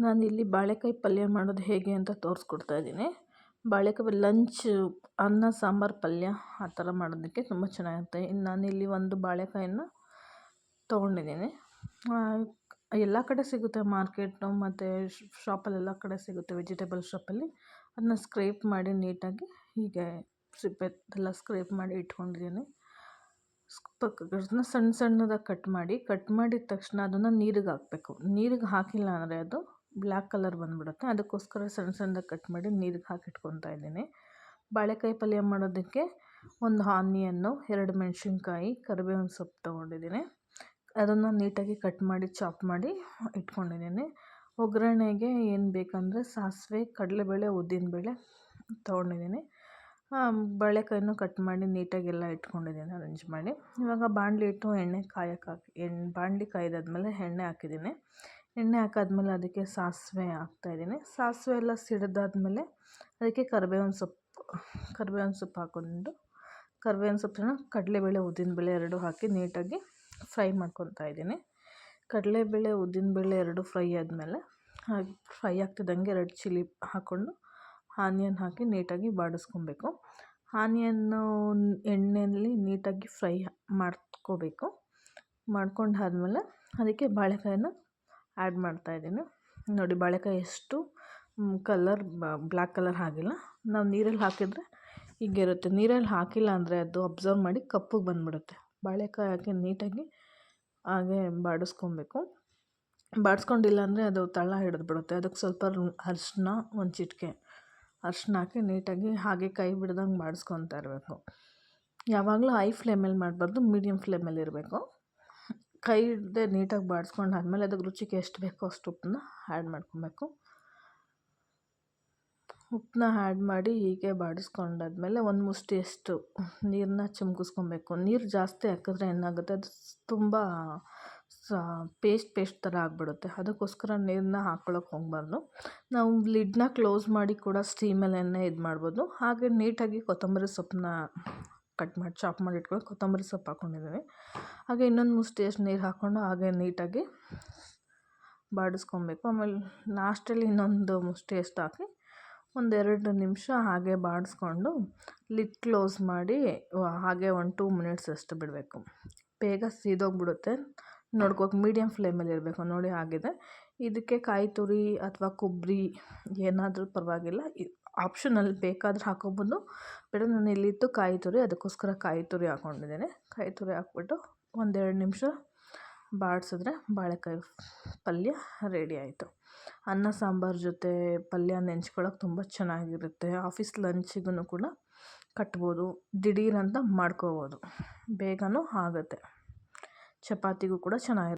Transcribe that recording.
ನಾನಿಲ್ಲಿ ಬಾಳೆಕಾಯಿ ಪಲ್ಯ ಮಾಡೋದು ಹೇಗೆ ಅಂತ ತೋರಿಸ್ಕೊಡ್ತಾ ಇದ್ದೀನಿ. ಬಾಳೆಕಾಯಿ ಲಂಚ್ ಅನ್ನ ಸಾಂಬಾರು ಪಲ್ಯ ಆ ಥರ ಮಾಡೋದಕ್ಕೆ ತುಂಬ ಚೆನ್ನಾಗಿರುತ್ತೆ. ನಾನಿಲ್ಲಿ ಒಂದು ಬಾಳೆಕಾಯನ್ನು ತೊಗೊಂಡಿದ್ದೀನಿ. ಎಲ್ಲ ಕಡೆ ಸಿಗುತ್ತೆ, ಮಾರ್ಕೆಟು ಮತ್ತು ಶಾಪಲ್ಲೆಲ್ಲ ಕಡೆ ಸಿಗುತ್ತೆ, ವೆಜಿಟೇಬಲ್ ಶಾಪಲ್ಲಿ. ಅದನ್ನ ಸ್ಕ್ರೇಪ್ ಮಾಡಿ ನೀಟಾಗಿ ಹೀಗೆ ಸಿಪ್ಪೆ ಎಲ್ಲ ಸ್ಕ್ರೇಪ್ ಮಾಡಿ ಇಟ್ಕೊಂಡಿದ್ದೀನಿ. ಸಣ್ಣ ಸಣ್ಣದಾಗಿ ಕಟ್ ಮಾಡಿದ ತಕ್ಷಣ ಅದನ್ನು ನೀರಿಗೆ ಹಾಕಬೇಕು. ನೀರಿಗೆ ಹಾಕಿಲ್ಲ ಅಂದರೆ ಅದು ಬ್ಲ್ಯಾಕ್ ಕಲರ್ ಬಂದುಬಿಡುತ್ತೆ. ಅದಕ್ಕೋಸ್ಕರ ಸಣ್ಣ ಸಣ್ಣದಾಗಿ ಕಟ್ ಮಾಡಿ ನೀರಿಗೆ ಹಾಕಿ ಇಟ್ಕೊತಾ ಇದ್ದೀನಿ. ಬಾಳೆಕಾಯಿ ಪಲ್ಯ ಮಾಡೋದಕ್ಕೆ ಒಂದು ಆನಿಯನ್ನು, 2 ಮೆಣಸಿನ್ಕಾಯಿ, ಕರಿಬೇವಿನ ಸೊಪ್ಪು ತೊಗೊಂಡಿದ್ದೀನಿ. ಅದನ್ನು ನೀಟಾಗಿ ಕಟ್ ಮಾಡಿ ಚಾಪ್ ಮಾಡಿ ಇಟ್ಕೊಂಡಿದ್ದೀನಿ. ಒಗ್ಗರಣೆಗೆ ಏನು ಬೇಕಂದರೆ ಸಾಸಿವೆ, ಕಡಲೆಬೇಳೆ, ಉದ್ದಿನಬೇಳೆ ತೊಗೊಂಡಿದ್ದೀನಿ. ಬಾಳೆಕಾಯನ್ನು ಕಟ್ ಮಾಡಿ ನೀಟಾಗೆಲ್ಲ ಇಟ್ಕೊಂಡಿದ್ದೀನಿ ಅರೇಂಜ್ ಮಾಡಿ. ಇವಾಗ ಬಾಣಲಿ ಇಟ್ಟು ಎಣ್ಣೆ ಕಾಯಕ್ಕೆ ಹಾಕಿ ಬಾಣಲಿ ಕಾಯ್ದಾದ್ಮೇಲೆ ಎಣ್ಣೆ ಹಾಕಿದ್ದೀನಿ. ಎಣ್ಣೆ ಹಾಕಾದ್ಮೇಲೆ ಅದಕ್ಕೆ ಸಾಸಿವೆ ಹಾಕ್ತಾಯಿದ್ದೀನಿ. ಸಾಸಿವೆ ಎಲ್ಲ ಸಿಡಿದಾದ್ಮೇಲೆ ಅದಕ್ಕೆ ಕರಿಬೇವಿನ ಸೊಪ್ಪು ಹಾಕ್ಕೊಂಡು ಕರಿಬೇವಿನ ಸೊಪ್ಪನ್ನ ಕಡಲೆಬೇಳೆ, ಉದ್ದಿನಬೇಳೆ 2 ಹಾಕಿ ನೀಟಾಗಿ ಫ್ರೈ ಮಾಡ್ಕೊತಾ ಇದ್ದೀನಿ. ಕಡಲೆಬೇಳೆ, ಉದ್ದಿನಬೇಳೆ 2 ಫ್ರೈ ಆದಮೇಲೆ ಫ್ರೈ ಆಗ್ತಿದ್ದಂಗೆ 2 ಚಿಲ್ಲಿ ಹಾಕ್ಕೊಂಡು ಆನಿಯನ್ ಹಾಕಿ ನೀಟಾಗಿ ಬಾಡಿಸ್ಕೊಬೇಕು. ಆನಿಯನ್ನು ಎಣ್ಣೆಯಲ್ಲಿ ನೀಟಾಗಿ ಫ್ರೈ ಮಾಡ್ಕೋಬೇಕು. ಮಾಡ್ಕೊಂಡಾದ್ಮೇಲೆ ಅದಕ್ಕೆ ಬಾಳೆಕಾಯನ್ನು ಆ್ಯಡ್ ಮಾಡ್ತಾಯಿದ್ದೀನಿ. ನೋಡಿ, ಬಾಳೆಕಾಯಿ ಎಷ್ಟು ಕಲರ್ ಬ್ಲ್ಯಾಕ್ ಕಲರ್ ಆಗಿಲ್ಲ. ನಾವು ನೀರಲ್ಲಿ ಹಾಕಿದರೆ ಹೀಗೆ ಇರುತ್ತೆ. ನೀರಲ್ಲಿ ಹಾಕಿಲ್ಲ ಅಂದರೆ ಅದು ಅಬ್ಸರ್ವ್ ಮಾಡಿ ಕಪ್ಪಗೆ ಬಂದುಬಿಡುತ್ತೆ. ಬಾಳೆಕಾಯಿ ಹಾಕಿ ನೀಟಾಗಿ ಹಾಗೆ ಬಾಡಿಸ್ಕೊಬೇಕು. ಬಾಡಿಸ್ಕೊಂಡಿಲ್ಲ ಅಂದರೆ ಅದು ತಳ ಹಿಡಿದ್ಬಿಡುತ್ತೆ. ಅದಕ್ಕೆ ಸ್ವಲ್ಪ ಅರಿಶಿನ, ಒಂದು ಚಿಟಿಕೆ ಅರಿಶಿನ ಹಾಕಿ ನೀಟಾಗಿ ಹಾಗೆ ಕೈ ಬಿಡ್ದಂಗೆ ಬಾಡಿಸ್ಕೊತಾ ಇರಬೇಕು. ಯಾವಾಗಲೂ ಹೈ ಫ್ಲೇಮಲ್ಲಿ ಮಾಡಬಾರ್ದು, ಮೀಡಿಯಮ್ ಫ್ಲೇಮಲ್ಲಿ ಇರಬೇಕು. ಕೈ ಹಿಡ್ದೆ ನೀಟಾಗಿ ಬಾಡಿಸ್ಕೊಂಡಾದ್ಮೇಲೆ ಅದಕ್ಕೆ ರುಚಿಗೆ ಎಷ್ಟು ಬೇಕೋ ಅಷ್ಟು ಉಪ್ಪನ್ನ ಆ್ಯಡ್ ಮಾಡ್ಕೊಬೇಕು. ಉಪ್ಪನ್ನ ಆ್ಯಡ್ ಮಾಡಿ ಹೀಗೆ ಬಾಡಿಸ್ಕೊಂಡಾದ್ಮೇಲೆ ಒಂದು ಮುಷ್ಟಿಯಷ್ಟು ನೀರನ್ನ ಚಿಮ್ಕಿಸ್ಕೊಬೇಕು. ನೀರು ಜಾಸ್ತಿ ಹಾಕಿದ್ರೆ ಏನಾಗುತ್ತೆ, ಅದು ತುಂಬ ಪೇಸ್ಟ್ ಥರ ಆಗಿಬಿಡುತ್ತೆ. ಅದಕ್ಕೋಸ್ಕರ ನೀರನ್ನ ಹಾಕ್ಕೊಳ್ಳೋಕೆ ಹೋಗಬಾರ್ದು. ನಾವು ಲಿಡ್ನ ಕ್ಲೋಸ್ ಮಾಡಿ ಕೂಡ ಸ್ಟೀಮಲ್ಲೇ ಇದು ಮಾಡ್ಬೋದು. ಹಾಗೆ ನೀಟಾಗಿ ಕೊತ್ತಂಬರಿ ಸೊಪ್ಪನ್ನ ಕಟ್ ಮಾಡಿ ಚಾಪ್ ಮಾಡಿ ಇಟ್ಕೊಂಡು ಕೊತ್ತಂಬರಿ ಸೊಪ್ಪು ಹಾಕ್ಕೊಂಡಿದ್ದೀನಿ. ಹಾಗೆ ಇನ್ನೊಂದು ಮುಷ್ಟಿಯಷ್ಟು ನೀರು ಹಾಕ್ಕೊಂಡು ಹಾಗೆ ನೀಟಾಗಿ ಬಾಡಿಸ್ಕೊಬೇಕು. ಆಮೇಲೆ ಲಾಸ್ಟಲ್ಲಿ ಇನ್ನೊಂದು ಮುಷ್ಟಿಯಷ್ಟು ಹಾಕಿ 1-2 ನಿಮಿಷ ಹಾಗೆ ಬಾಡಿಸ್ಕೊಂಡು ಲಿಡ್ ಕ್ಲೋಸ್ ಮಾಡಿ ಹಾಗೆ 1-2 ಮಿನಿಟ್ಸ್ ಅಷ್ಟು ಬಿಡಬೇಕು. ಬೇಗ ಸೀದೋಗ್ಬಿಡುತ್ತೆ. ನೋಡ್ಕೋಬೇಕು, ಮೀಡಿಯಮ್ ಫ್ಲೇಮಲ್ಲಿ ಇರಬೇಕು. ನೋಡಿ ಆಗಿದೆ. ಇದಕ್ಕೆ ಕಾಯಿ ತುರಿ ಅಥವಾ ಕೊಬ್ಬರಿ ಏನಾದರೂ ಪರವಾಗಿಲ್ಲ, ಆಪ್ಷನಲ್, ಬೇಕಾದ್ರೆ ಹಾಕೋಬೋದು. ಬೇಡ, ನಾನು ಇಲ್ಲಿತ್ತು ಕಾಯಿ ತುರಿ, ಅದಕ್ಕೋಸ್ಕರ ಕಾಯಿ ತುರಿ ಹಾಕ್ಕೊಂಡಿದ್ದೀನಿ. ಕಾಯಿ ತುರಿ ಹಾಕ್ಬಿಟ್ಟು 1-2 ನಿಮಿಷ ಬಾಡಿಸಿದ್ರೆ ಬಾಳೆಕಾಯಿ ಪಲ್ಯ ರೆಡಿ ಆಯಿತು. ಅನ್ನ ಸಾಂಬಾರು ಜೊತೆ ಪಲ್ಯ ನೆಂಚ್ಕೊಳ್ಳೋಕೆ ತುಂಬ ಚೆನ್ನಾಗಿರುತ್ತೆ. ಆಫೀಸ್ ಲಂಚಿಗೂ ಕೂಡ ಕಟ್ಬೋದು, ದಿಢೀರಂತ ಮಾಡ್ಕೋಬೋದು, ಬೇಗನೂ ಆಗುತ್ತೆ. ಚಪಾತಿಗೂ ಕೂಡ ಚೆನ್ನಾಗಿರುತ್ತೆ.